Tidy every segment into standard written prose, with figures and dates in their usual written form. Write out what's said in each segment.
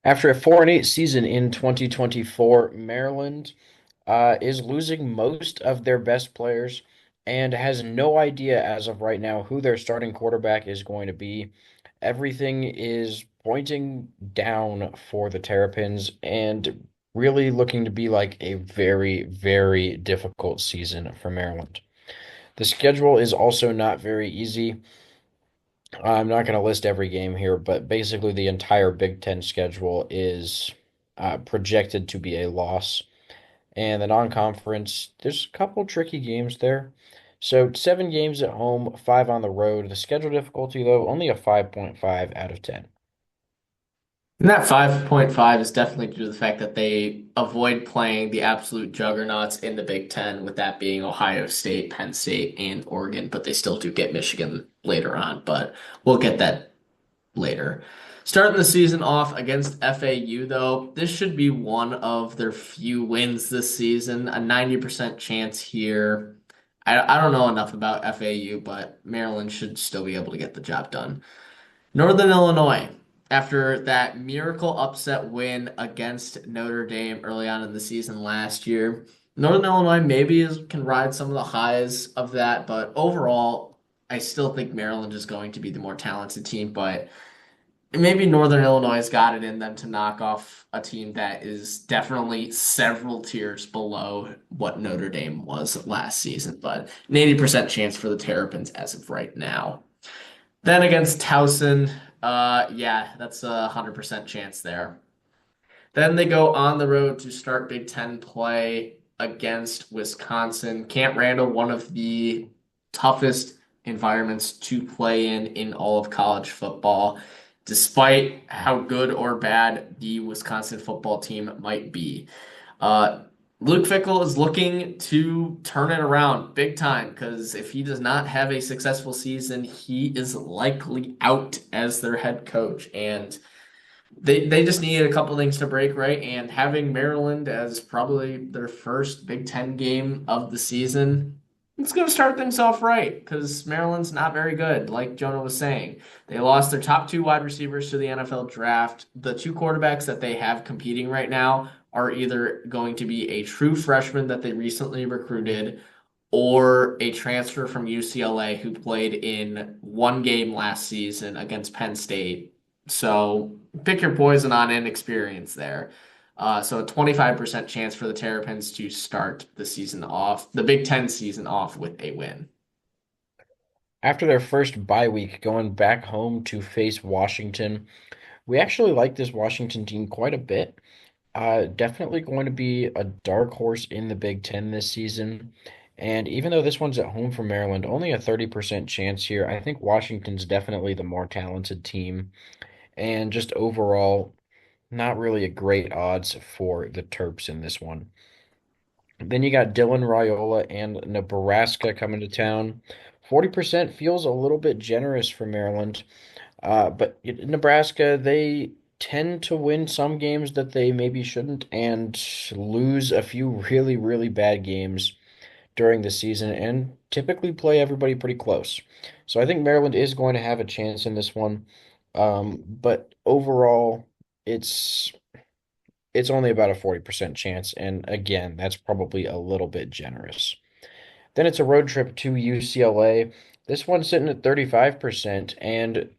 After a 4-8 season in 2024, Maryland is losing most of their best players and has no idea as of right now who their starting quarterback is going to be. Everything is pointing down for the Terrapins and really looking to be like a very, very difficult season for Maryland. The schedule is also not very easy. I'm not going to list every game here, but basically the entire Big Ten schedule is projected to be a loss. And the non-conference, there's a couple tricky games there. So 7 games at home, 5 on the road. The schedule difficulty, though, only a 5.5 out of 10. And that 5.5 is definitely due to the fact that they avoid playing the absolute juggernauts in the Big Ten, with that being Ohio State, Penn State, and Oregon, but they still do get Michigan later on, but we'll get that later. Starting the season off against FAU, though, this should be one of their few wins this season, a 90% chance here. I don't know enough about FAU, but Maryland should still be able to get the job done. Northern Illinois, after that miracle upset win against Notre Dame early on in the season last year, Northern Illinois can ride some of the highs of that, but overall, I still think Maryland is going to be the more talented team, but maybe Northern Illinois has got it in them to knock off a team that is definitely several tiers below what Notre Dame was last season, but an 80% chance for the Terrapins as of right now. Then against Towson, yeah, that's a 100% chance there. Then they go on the road to start Big Ten play against Wisconsin. Camp Randall, one of the toughest environments to play in all of college football, despite how good or bad the Wisconsin football team might be. Uh, Luke Fickell is looking to turn it around big time because if he does not have a successful season, he is likely out as their head coach. And they just needed a couple things to break right. And having Maryland as probably their first Big Ten game of the season, it's going to start things off right because Maryland's not very good, like Jonah was saying. They lost their top two wide receivers to the NFL draft. The two quarterbacks that they have competing right now are either going to be a true freshman that they recently recruited or a transfer from UCLA who played in one game last season against Penn State. So pick your poison on inexperience there. So a 25% chance for the Terrapins to start the season off, the Big Ten season off with a win. After their first bye week, going back home to face Washington, we actually like this Washington team quite a bit. Definitely going to be a dark horse in the Big Ten this season. And even though this one's at home for Maryland, only a 30% chance here. I think Washington's definitely the more talented team. And just overall, not really a great odds for the Terps in this one. Then you got Dylan Raiola and Nebraska coming to town. 40% feels a little bit generous for Maryland. But Nebraska, they tend to win some games that they maybe shouldn't and lose a few really, really bad games during the season and typically play everybody pretty close. So I think Maryland is going to have a chance in this one. But overall, it's it's only about a 40% chance. And again, that's probably a little bit generous. Then it's a road trip to UCLA. This one's sitting at 35%, and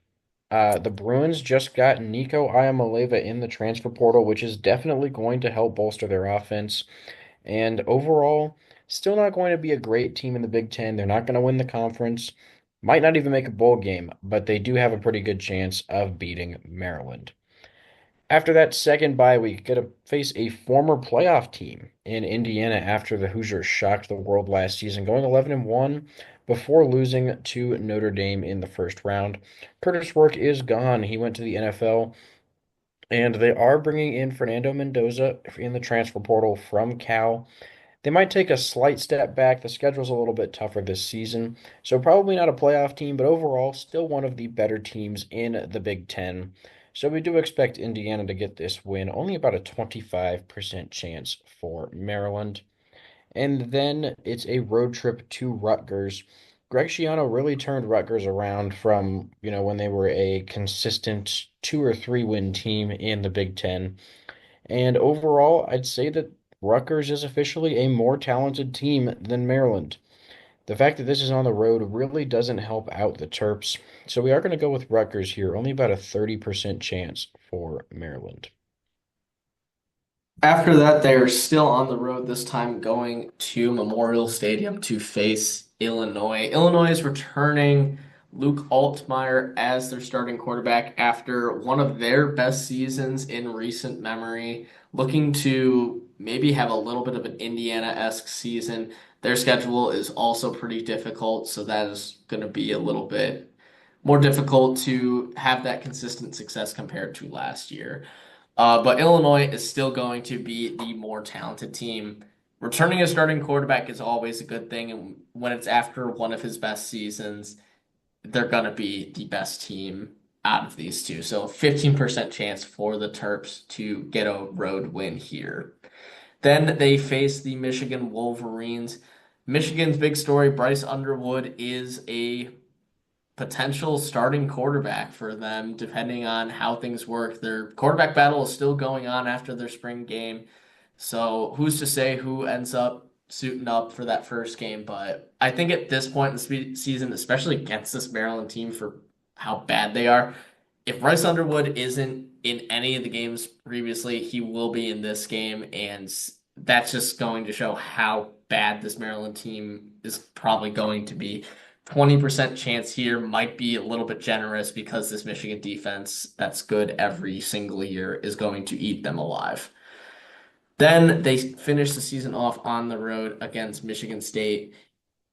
the Bruins just got Nico Iamaleava in the transfer portal, which is definitely going to help bolster their offense. And overall, still not going to be a great team in the Big Ten. They're not going to win the conference, might not even make a bowl game, but they do have a pretty good chance of beating Maryland. After that second bye week, going to face a former playoff team in Indiana after the Hoosiers shocked the world last season, going 11-1 before losing to Notre Dame in the first round. Curtis Rourke is gone. He went to the NFL, and they are bringing in Fernando Mendoza in the transfer portal from Cal. They might take a slight step back. The schedule's a little bit tougher this season, so probably not a playoff team, but overall, still one of the better teams in the Big Ten. So we do expect Indiana to get this win, only about a 25% chance for Maryland. And then it's a road trip to Rutgers. Greg Schiano really turned Rutgers around from, when they were a consistent 2 or 3 win team in the Big Ten. And overall, I'd say that Rutgers is officially a more talented team than Maryland. The fact that this is on the road really doesn't help out the Terps. So we are going to go with Rutgers here, only about a 30% chance for Maryland. After that, they're still on the road, this time going to Memorial Stadium to face Illinois. Illinois is returning Luke Altmaier as their starting quarterback after one of their best seasons in recent memory, looking to maybe have a little bit of an Indiana-esque season. Their schedule is also pretty difficult, so that is going to be a little bit more difficult to have that consistent success compared to last year. But Illinois is still going to be the more talented team. Returning a starting quarterback is always a good thing, and when it's after one of his best seasons, they're going to be the best team out of these two. So 15% chance for the Terps to get a road win here. Then they face the Michigan Wolverines. Michigan's big story, Bryce Underwood is a potential starting quarterback for them, depending on how things work. Their quarterback battle is still going on after their spring game. So who's to say who ends up suiting up for that first game? But I think at this point in the season, especially against this Maryland team for how bad they are, if Bryce Underwood isn't in any of the games previously, he will be in this game. And that's just going to show how bad this Maryland team is probably going to be. 20% chance here might be a little bit generous because this Michigan defense that's good every single year is going to eat them alive. Then they finish the season off on the road against Michigan State.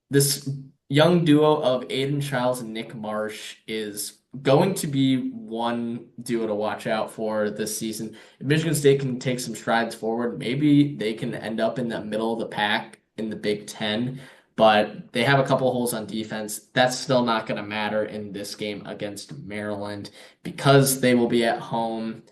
This young duo of Aiden Childs and Nick Marsh is going to be one duo to watch out for this season. If Michigan State can take some strides forward, maybe they can end up in the middle of the pack in the Big Ten, but they have a couple holes on defense. That's still not going to matter in this game against Maryland because they will be at home.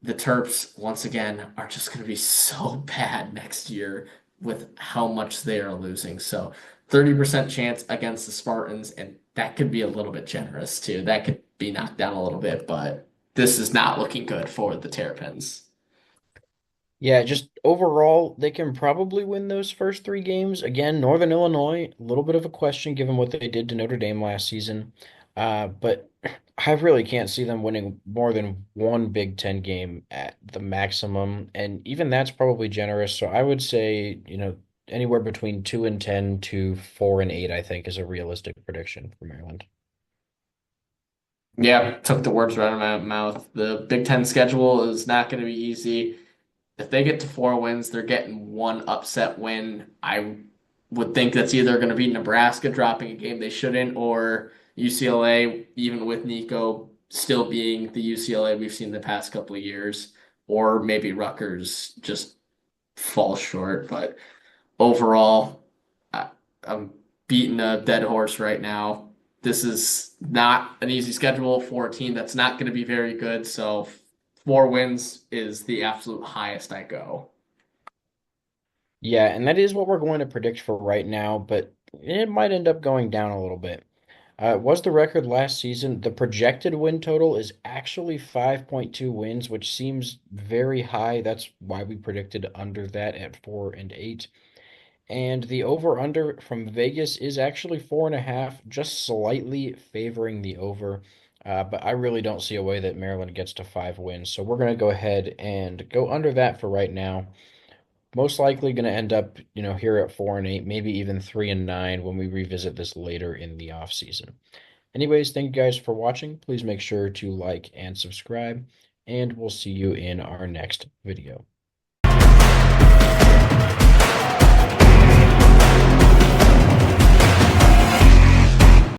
The Terps, once again, are just going to be so bad next year with how much they are losing. So 30% chance against the Spartans, and that could be a little bit generous too. That could be knocked down a little bit, but this is not looking good for the Terrapins. Yeah, just overall, they can probably win those first 3 games. Again, Northern Illinois, a little bit of a question given what they did to Notre Dame last season. But I really can't see them winning more than one Big Ten game at the maximum. And even that's probably generous. So I would say, anywhere between 2-10 to 4-8, I think is a realistic prediction for Maryland. Yeah, took the words right out of my mouth. The Big Ten schedule is not going to be easy. If they get to 4 wins, they're getting one upset win. I would think that's either going to be Nebraska dropping a game they shouldn't, or UCLA, even with Nico still being the UCLA we've seen the past couple of years, or maybe Rutgers just falls short. But overall, I, I'm beating a dead horse right now. This is not an easy schedule for a team that's not going to be very good. So 4 wins is the absolute highest I go. Yeah, and that is what we're going to predict for right now, but it might end up going down a little bit. It was the record last season. The projected win total is actually 5.2 wins, which seems very high. That's why we predicted under that at 4-8. And the over-under from Vegas is actually 4.5, just slightly favoring the over. But I really don't see a way that Maryland gets to 5 wins. So we're going to go ahead and go under that for right now. Most likely going to end up, here at 4-8, maybe even 3-9 when we revisit this later in the off season. Anyways, thank you guys for watching. Please make sure to like and subscribe, and we'll see you in our next video.